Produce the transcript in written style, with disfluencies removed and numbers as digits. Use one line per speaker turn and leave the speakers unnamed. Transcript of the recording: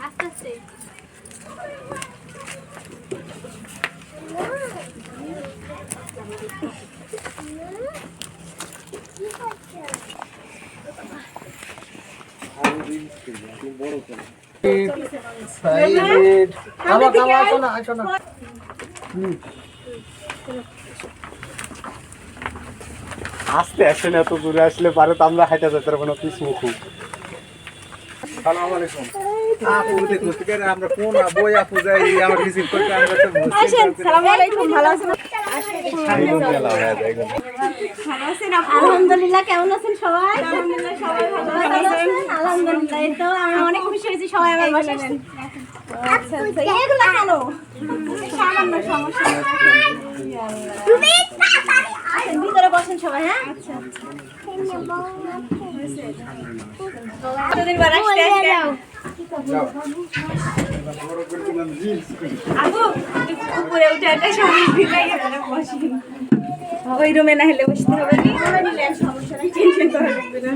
আস্তে আস্তে
আস্তে আসেন, এত দূরে আসলে পারে তো আমরা হাইটা যেতে পারবো না, পিস মুখু।
আসসালামু আলাইকুম। আপু দেখো থেকে আমরা কোন বই আপু যাই আমার রিসিভ করতে আমরা তো বুঝতে পারছি।
আসসালামু আলাইকুম, ভালো আছেন? ভালো আছেন আপু? আলহামদুলিল্লাহ, কেমন আছেন সবাই? আলহামদুলিল্লাহ সবাই ভালো আছেন। আলহামদুলিল্লাহ, এই তো আমরা অনেক খুশি হয়েছি সবাই আমার বাসায় এসেছেন। আচ্ছা আচ্ছা, এগুলা কেন? সামান্য সমস্যা। আসেন, ভিতরে বসেন সবাই। হ্যাঁ, আচ্ছা আচ্ছা। কতদিন বার আসতে আজকে? আপু উপরে উঠে একটা সময় বসি, ওই রুমে না হলে বসতে হবে, সমস্যা নেই, টেনশন করা লাগবে না।